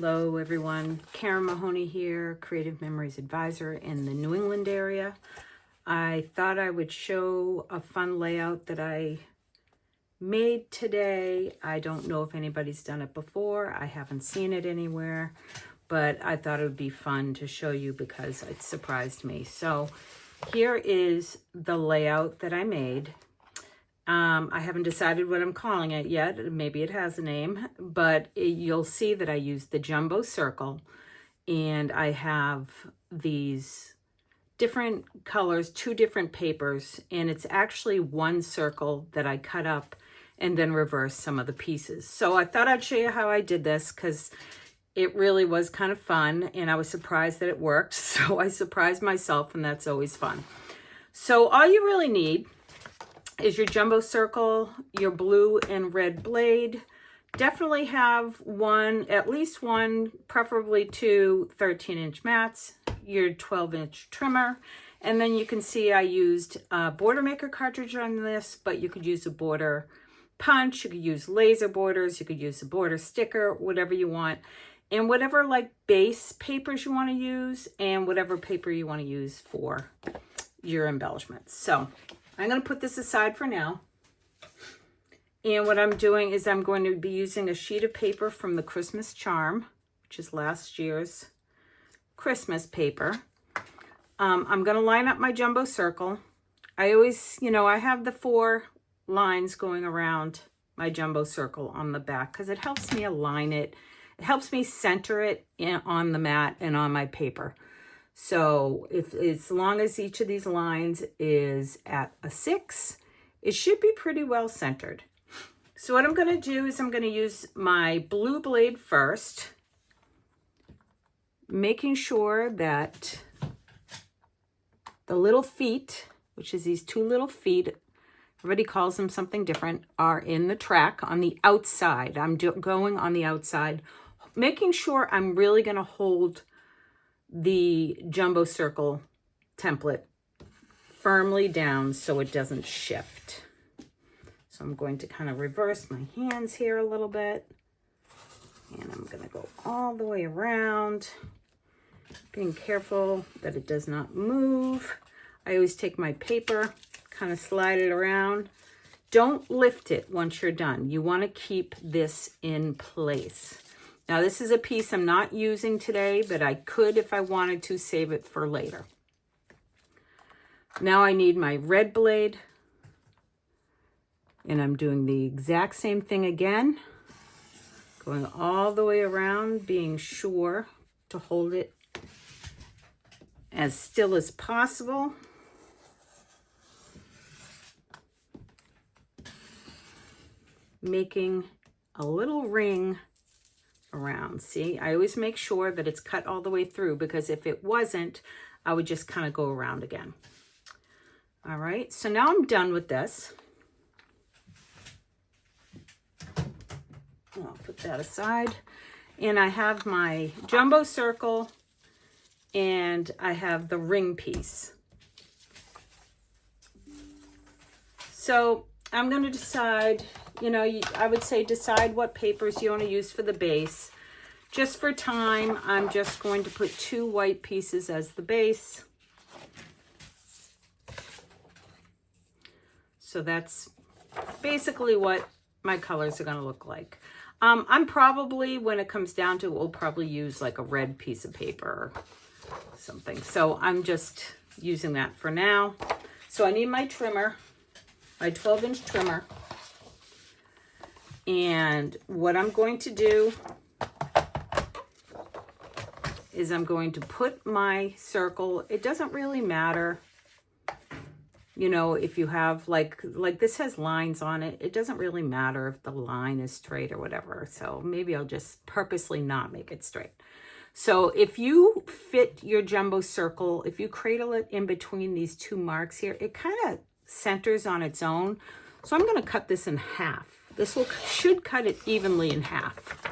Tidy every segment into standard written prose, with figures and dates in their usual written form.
Hello everyone, Karen Mahoney here, Creative Memories Advisor in the New England area. I thought I would show a fun layout that I made today. I don't know if anybody's done it before. I haven't seen it anywhere, but I thought it would be fun to show you because it surprised me. So here is the layout that I made. I haven't decided what I'm calling it yet. Maybe it has a name, but you'll see that I used the Jumbo Circle, and I have these different colors, 2 different papers, and it's actually one circle that I cut up and then reversed some of the pieces. So I thought I'd show you how I did this because it really was kind of fun, and I was surprised that it worked. So I surprised myself, and that's always fun. So all you really need is your jumbo circle, your blue and red blade. Definitely have one, at least one, preferably 2 13-inch mats, your 12-inch trimmer, and then you can see I used a border maker cartridge on this, but you could use a border punch, you could use laser borders, you could use a border sticker, whatever you want, and whatever like base papers you want to use, and whatever paper you want to use for your embellishments. So I'm going to put this aside for now. And what I'm doing is I'm going to be using a sheet of paper from the Christmas Charm, which is last year's Christmas paper. I'm going to line up my jumbo circle. I always, I have the 4 lines going around my jumbo circle on the back because it helps me align it. It helps me center it on the mat and on my paper. So as long as each of these lines is at a 6, it should be pretty well centered. So what I'm going to do is I'm going to use my blue blade first, making sure that the little feet, which is these 2 little feet, everybody calls them something different, are in the track on the outside. I'm going on the outside, making sure I'm really going to hold the jumbo circle template firmly down so it doesn't shift. So I'm going to kind of reverse my hands here a little bit, and I'm going to go all the way around, being careful that it does not move. I always take my paper, kind of slide it around. Don't lift it once you're done. You want to keep this in place. Now, this is a piece I'm not using today, but I could, if I wanted to, save it for later. Now I need my red blade, and I'm doing the exact same thing again, going all the way around, being sure to hold it as still as possible. Making a little ring around. See, I always make sure that it's cut all the way through, because if it wasn't, I would just kind of go around again. All right, so now I'm done with this. I'll put that aside, and I have my jumbo circle, and I have the ring piece. So I'm going to decide, I would say decide what papers you want to use for the base. Just for time, I'm just going to put 2 white pieces as the base. So that's basically what my colors are going to look like. I'm probably, when it comes down to it, we'll probably use like a red piece of paper or something. So I'm just using that for now. So I need my trimmer, my 12-inch trimmer. And what I'm going to do is I'm going to put my circle, it doesn't really matter, if you have like this has lines on it, it doesn't really matter if the line is straight or whatever. So maybe I'll just purposely not make it straight. So if you fit your jumbo circle, if you cradle it in between these 2 marks here, it kind of centers on its own. So I'm going to cut this in half. This should cut it evenly in half.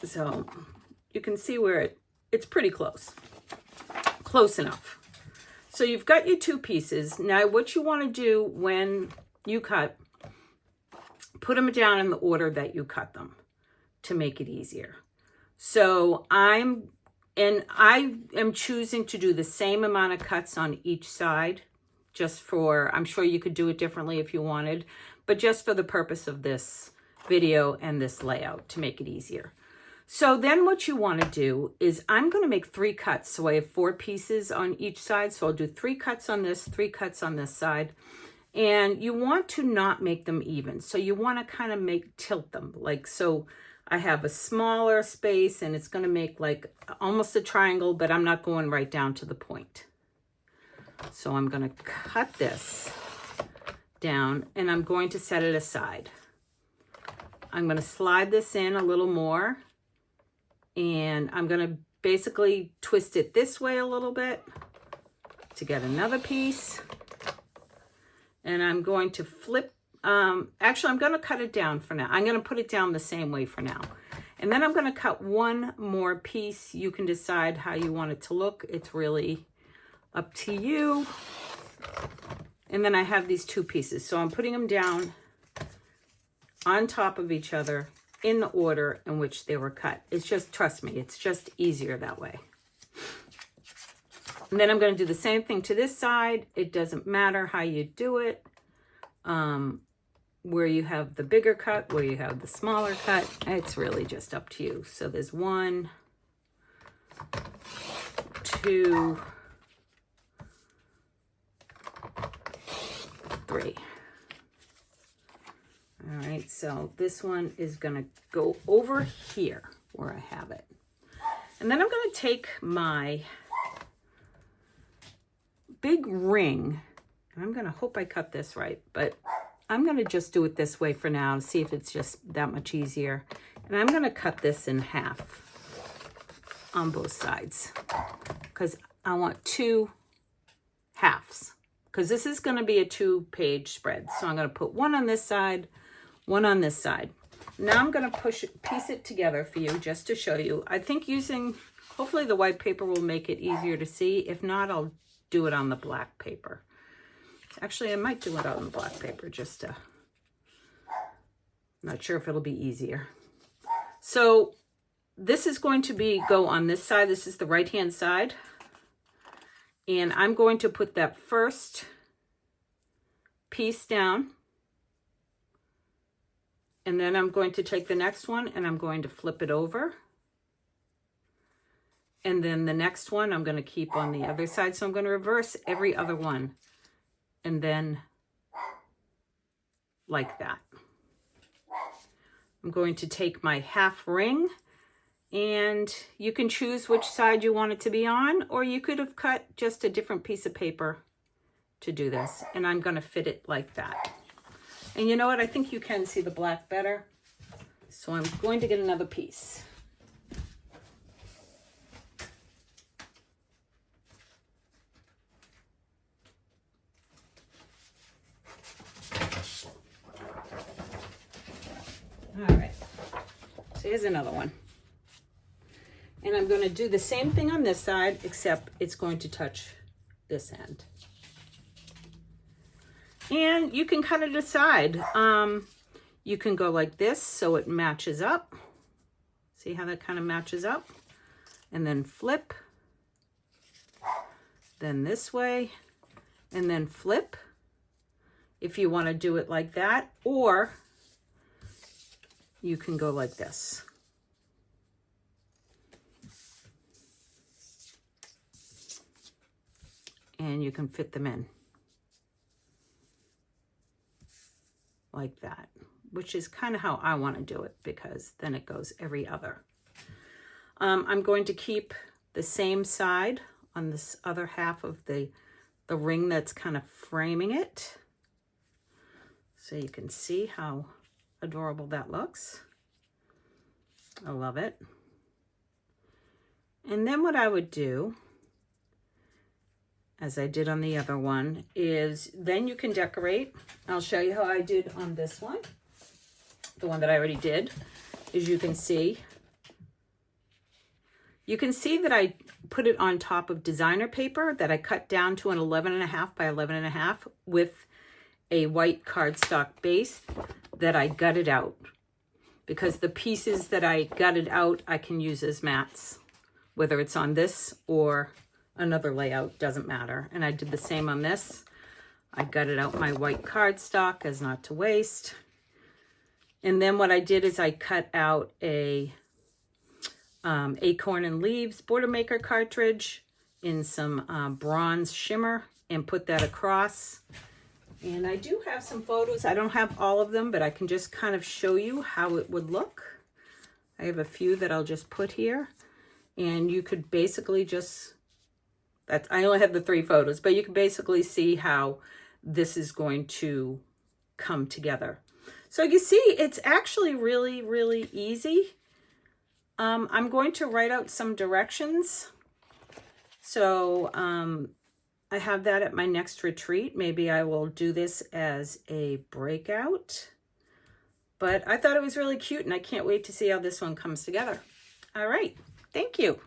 So you can see where it's pretty close. Close enough. So you've got your 2 pieces. Now what you want to do when you cut, put them down in the order that you cut them. to make it easier. So I am choosing to do the same amount of cuts on each side, just for, I'm sure you could do it differently if you wanted, but just for the purpose of this video and this layout to make it easier. So then what you want to do is I'm going to make 3 cuts. So I have 4 pieces on each side. So I'll do 3 cuts on this, 3 cuts on this side. And you want to not make them even. So you want to kind of tilt them. Like, so I have a smaller space and it's going to make like almost a triangle, but I'm not going right down to the point. So I'm going to cut this down and I'm going to set it aside. I'm going to slide this in a little more. And I'm going to basically twist it this way a little bit to get another piece. And I'm going to flip. Actually, I'm going to cut it down for now. I'm going to put it down the same way for now. And then I'm going to cut one more piece. You can decide how you want it to look. It's really up to you. And then I have these 2 pieces. So I'm putting them down on top of each other in the order in which they were cut. It's just, trust me, it's just easier that way. And then I'm going to do the same thing to this side. It doesn't matter how you do it. Where you have the bigger cut, where you have the smaller cut, it's really just up to you. So there's 1, 2, 3. All right, so this one is going to go over here where I have it. And then I'm going to take my big ring, and I'm going to hope I cut this right, but I'm going to just do it this way for now and see if it's just that much easier. And I'm going to cut this in half on both sides because I want 2 halves, because this is going to be a 2-page spread. So I'm going to put 1 on this side, 1 on this side. Now I'm going to piece it together for you just to show you. I think hopefully the white paper will make it easier to see. If not, I'll do it on the black paper. Actually, I might do it on the black paper just to, not sure if it'll be easier. So this is going to go on this side. This is the right-hand side. And I'm going to put that first piece down. And then I'm going to take the next one and I'm going to flip it over. And then the next one I'm going to keep on the other side. So I'm going to reverse every other one. And then like that. I'm going to take my half ring, and you can choose which side you want it to be on, or you could have cut just a different piece of paper to do this. And I'm going to fit it like that. And you know what? I think you can see the black better. So I'm going to get another piece. All right, so here's another one. And I'm going to do the same thing on this side, except it's going to touch this end. And you can cut it aside. You can go like this so it matches up. See how that kind of matches up? And then flip. Then this way. And then flip. If you want to do it like that. Or you can go like this. And you can fit them in. Like that. Which is kind of how I want to do it, because then it goes every other. I'm going to keep the same side on this other half of the ring that's kind of framing it. So you can see how adorable that looks. I love it. And then what I would do, as I did on the other one, is then you can decorate. I'll show you how I did on this one. The one that I already did, as you can see. You can see that I put it on top of designer paper that I cut down to an 11.5 by 11.5 with a white cardstock base that I gutted out. because the pieces that I gutted out, I can use as mats, whether it's on this or another layout, doesn't matter. And I did the same on this. I gutted out my white cardstock as not to waste. And then what I did is I cut out a acorn and leaves border maker cartridge in some bronze shimmer and put that across. And I do have some photos. I don't have all of them, but I can just kind of show you how it would look. I have a few that I'll just put here. And you could basically just, I only have the 3 photos, but you can basically see how this is going to come together. So you see, it's actually really, really easy. I'm going to write out some directions. So I have that at my next retreat. Maybe I will do this as a breakout. But I thought it was really cute, and I can't wait to see how this one comes together. All right. Thank you.